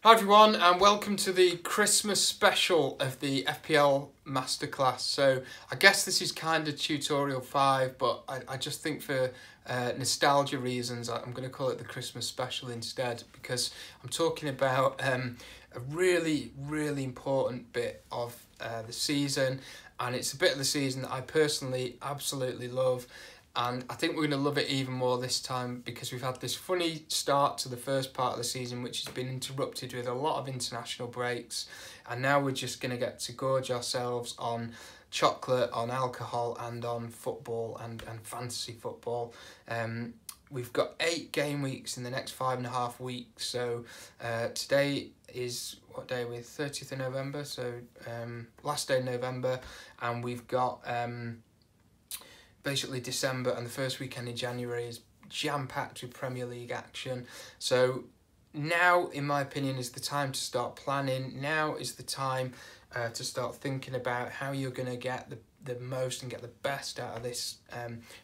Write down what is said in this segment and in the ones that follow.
Hi everyone, and welcome to the Christmas special of the FPL Masterclass. So I guess this is kind of tutorial 5, but I just think for nostalgia reasons I'm going to call it the Christmas special instead, because I'm talking about a really important bit of the season, and it's a bit of the season that I personally absolutely love. And I think we're going to love it even more this time because we've had this funny start to the first part of the season, which has been interrupted with a lot of international breaks. And now we're just going to get to gorge ourselves on chocolate, on alcohol, and on football and fantasy football. We've got 8 game weeks in the next 5.5 weeks. So today is, what day are we? 30th of November. So last day of November. And we've got... basically December, and the first weekend in January is jam-packed with Premier League action. So now, in my opinion, is the time to start planning. Now is the time to start thinking about how you're going to get the most and get the best out of this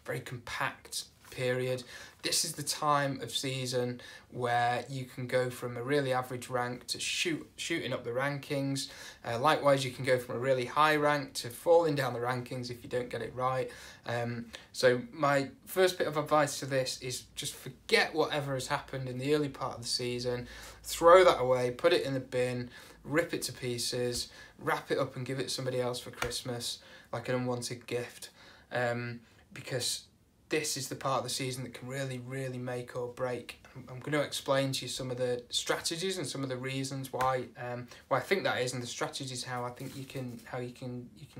very compact period. This is the time of season where you can go from a really average rank to shooting up the rankings. Likewise, you can go from a really high rank to falling down the rankings if you don't get it right. So my first bit of advice to this is just forget whatever has happened in the early part of the season. Throw that away, put it in the bin, rip it to pieces, wrap it up and give it to somebody else for Christmas like an unwanted gift. Because this is the part of the season that can really make or break. I'm going to explain to you some of the strategies and some of the reasons why I think that is, and the strategies how I think you can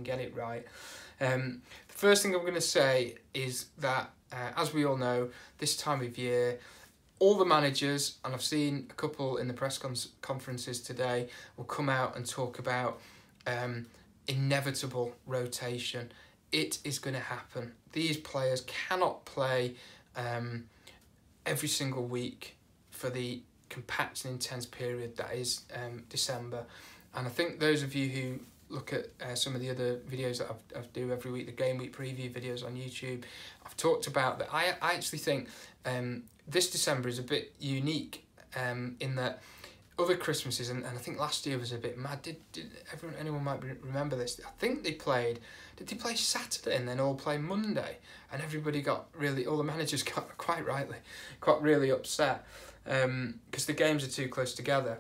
get it right. The first thing I'm going to say is that as we all know, this time of year, all the managers, and I've seen a couple in the press conferences today, will come out and talk about inevitable rotation. It is going to happen. These players cannot play every single week for the compact and intense period that is December. And I think those of you who look at some of the other videos that I do every week, the game week preview videos on YouTube, I've talked about that. I actually think this December is a bit unique in that other Christmases, and I think last year was a bit mad. Did anyone might remember this? I think did they play Saturday and then all play Monday? And everybody got really, all the managers got quite really upset because the games are too close together.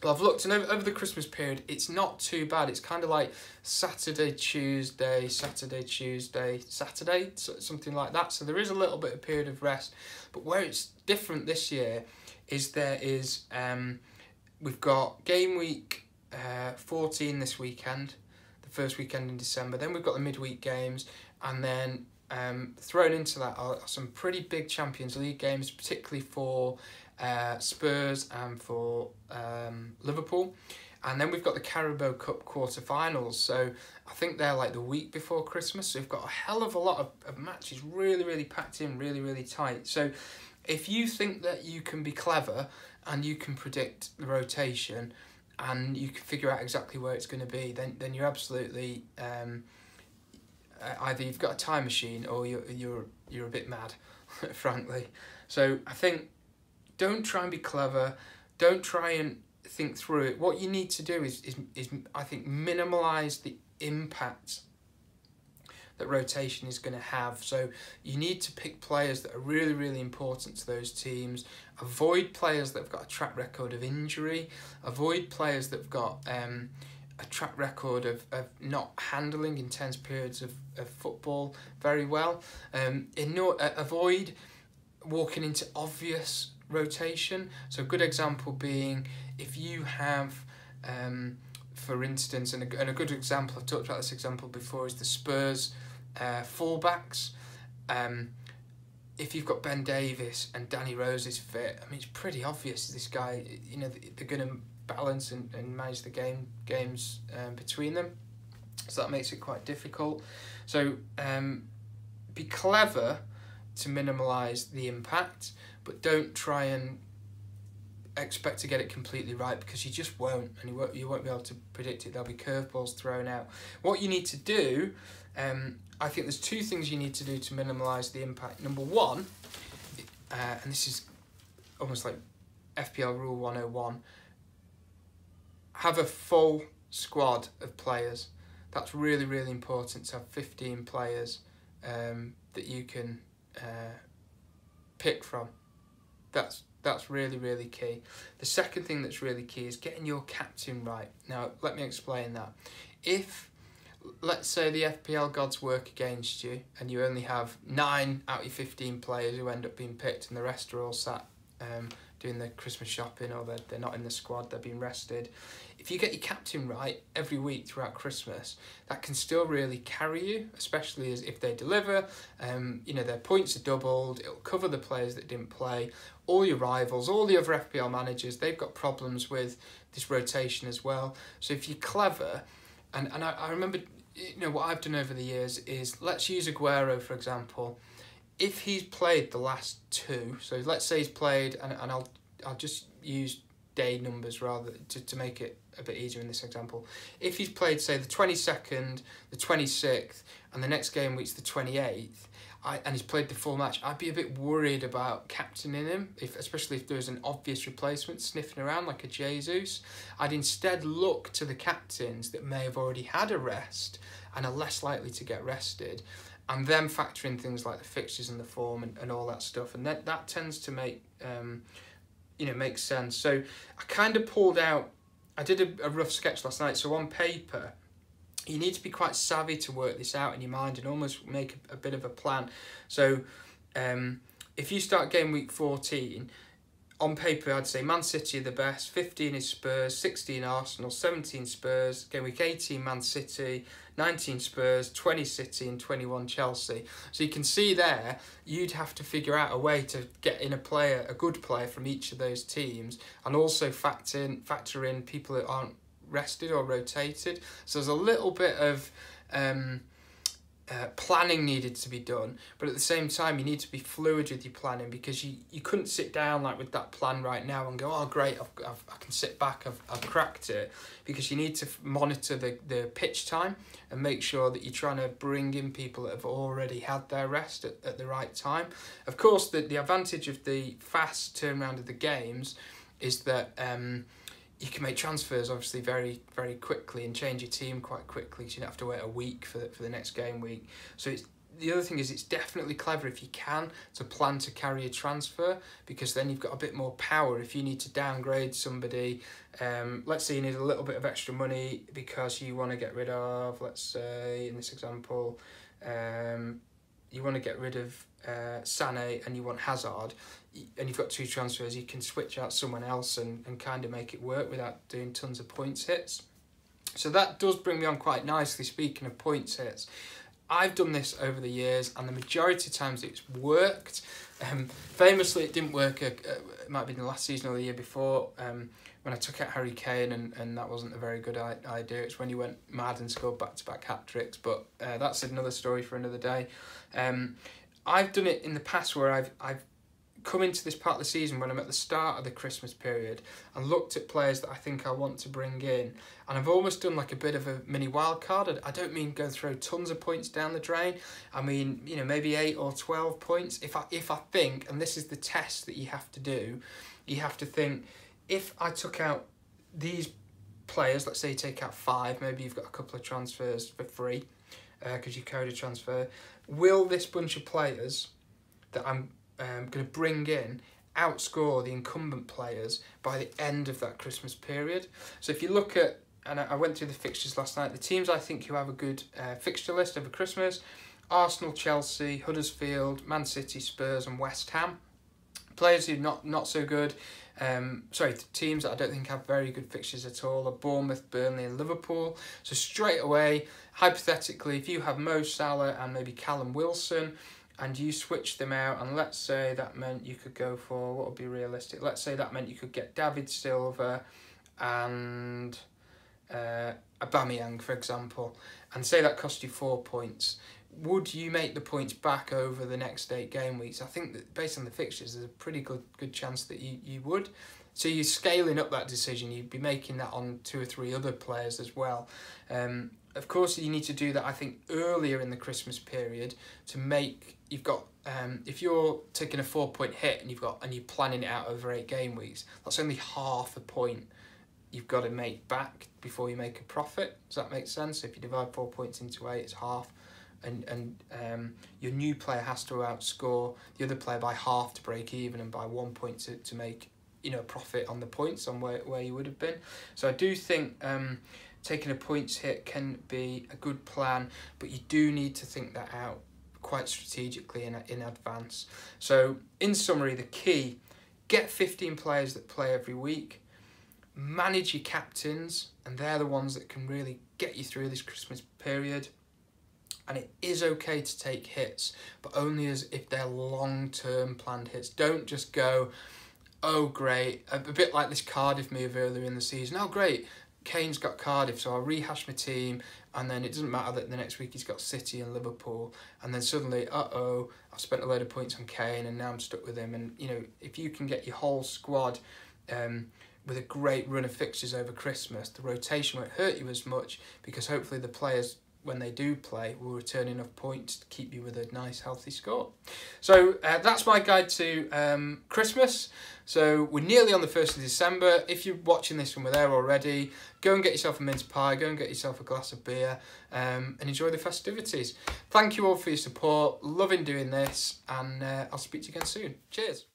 But I've looked, and over the Christmas period, it's not too bad. It's kind of like Saturday, Tuesday, something like that. So there is a little bit of period of rest. But where it's different this year is we've got game week 14 this weekend, the first weekend in December. Then we've got the midweek games, and then thrown into that are some pretty big Champions League games, particularly for Spurs and for Liverpool. And then we've got the Carabao Cup quarterfinals. So I think they're like the week before Christmas. So we've got a hell of a lot of matches really packed in, really tight. So if you think that you can be clever and you can predict the rotation and you can figure out exactly where it's going to be, then you're absolutely either you've got a time machine or you're a bit mad, frankly. So I think don't try and be clever. Don't try and think through it. What you need to do is I think minimalise the impact that rotation is going to have. So you need to pick players that are really important to those teams. Avoid players that have got a track record of injury. Avoid players that have got a track record of not handling intense periods of football very well. Avoid walking into obvious rotation. So a good example being if you have for instance, and a good example, I've talked about this example before, is the Spurs fullbacks. If you've got Ben Davies and Danny Rose is fit, I mean, it's pretty obvious this guy, they're going to balance and manage the games between them. So that makes it quite difficult. So be clever to minimalise the impact, but don't try and expect to get it completely right, because you just won't, and you won't be able to predict it. There'll be curveballs thrown out. What you need to do, I think there's 2 things you need to do to minimalise the impact. Number 1, and this is almost like FPL Rule 101, have a full squad of players. That's really, really important to have 15 players that you can pick from. That's really, really key. The second thing that's really key is getting your captain right. Now, let me explain that. If, let's say, the FPL gods work against you and you only have 9 out of your 15 players who end up being picked and the rest are all sat doing their Christmas shopping, or they're not in the squad, they're being rested. If you get your captain right every week throughout Christmas, that can still really carry you, especially as if they deliver. Their points are doubled, it'll cover the players that didn't play. All your rivals, all the other FPL managers, they've got problems with this rotation as well. So if you're clever, and I remember, what I've done over the years is, let's use Aguero for example. If he's played the last 2, so let's say he's played, and I'll just use day numbers rather to make it a bit easier in this example. If he's played, say, the 22nd, the 26th, and the next game week's the 28th, and he's played the full match, I'd be a bit worried about captaining him, especially if there's an obvious replacement sniffing around like a Jesus. I'd instead look to the captains that may have already had a rest and are less likely to get rested, and then factor in things like the fixtures and the form and all that stuff. And that tends to make make sense. So I kind of pulled out, I did a rough sketch last night. So on paper, you need to be quite savvy to work this out in your mind and almost make a bit of a plan. So if you start game week 14, on paper, I'd say Man City are the best, 15 is Spurs, 16 Arsenal, 17 Spurs, game week 18 Man City, 19 Spurs, 20 City and 21 Chelsea. So you can see there, you'd have to figure out a way to get in a good player from each of those teams, and also factor in people that aren't rested or rotated. So there's a little bit of planning needed to be done, but at the same time you need to be fluid with your planning, because you couldn't sit down like with that plan right now and go, oh great, I can sit back, I've cracked it, because you need to monitor the pitch time and make sure that you're trying to bring in people that have already had their rest at the right time. Of course, the advantage of the fast turnaround of the games is that you can make transfers obviously very, very quickly and change your team quite quickly, so you don't have to wait a week for the next game week. So the other thing is, it's definitely clever if you can to plan to carry a transfer, because then you've got a bit more power if you need to downgrade somebody. Let's say you need a little bit of extra money because you want to get rid of, let's say in this example, you want to get rid of Sané and you want Hazard, and you've got 2 transfers, you can switch out someone else and kind of make it work without doing tons of points hits. So that does bring me on quite nicely, speaking of points hits. I've done this over the years, and the majority of times it's worked. Famously, it didn't work, it might have been the last season or the year before, when I took out Harry Kane, and that wasn't a very good idea. It's when he went mad and scored back-to-back hat-tricks, but that's another story for another day. I've done it in the past where I've come into this part of the season when I'm at the start of the Christmas period and looked at players that I think I want to bring in, and I've almost done like a bit of a mini wild card. I don't mean go throw tons of points down the drain. I mean, maybe 8 or 12 points. If I think, and this is the test that you have to do, you have to think, if I took out these players, let's say you take out 5, maybe you've got a couple of transfers for free because you carried a transfer, will this bunch of players that I'm going to bring in outscore the incumbent players by the end of that Christmas period? So if you look at, and I went through the fixtures last night, the teams I think who have a good fixture list over Christmas: Arsenal, Chelsea, Huddersfield, Man City, Spurs and West Ham. Players who not so good, teams that I don't think have very good fixtures at all are Bournemouth, Burnley and Liverpool. So straight away, hypothetically, if you have Mo Salah and maybe Callum Wilson, and you switch them out, and let's say that meant you could go for, what would be realistic? Let's say that meant you could get David Silva and Aubameyang, for example, and say that cost you 4 points. Would you make the points back over the next 8 game weeks? I think that based on the fixtures, there's a pretty good chance that you would. So you're scaling up that decision. You'd be making that on 2 or 3 other players as well. Of course, you need to do that, I think, earlier in the Christmas period to make, you've got, if you're taking a 4-point hit and you're planning it out over 8 game weeks, that's only half a point you've got to make back before you make a profit. Does that make sense? If you divide 4 points into 8, it's half. And your new player has to outscore the other player by half to break even, and by 1 point to make, you know, profit on the points on where you would have been. So I do think taking a points hit can be a good plan, but you do need to think that out quite strategically in advance. So in summary, the key: get 15 players that play every week, manage your captains, and they're the ones that can really get you through this Christmas period. And it is okay to take hits, but only as if they're long-term planned hits. Don't just go, oh great, a bit like this Cardiff move earlier in the season. Oh great, Kane's got Cardiff, so I'll rehash my team, and then it doesn't matter that the next week he's got City and Liverpool, and then suddenly, uh-oh, I've spent a load of points on Kane and now I'm stuck with him. And, you know, if you can get your whole squad with a great run of fixtures over Christmas, the rotation won't hurt you as much, because hopefully the players, when they do play, will return enough points to keep you with a nice healthy score. So that's my guide to Christmas. So we're nearly on the 1st of December. If you're watching this and we're there already, go and get yourself a mince pie, go and get yourself a glass of beer, and enjoy the festivities. Thank you all for your support, loving doing this, and I'll speak to you again soon. Cheers.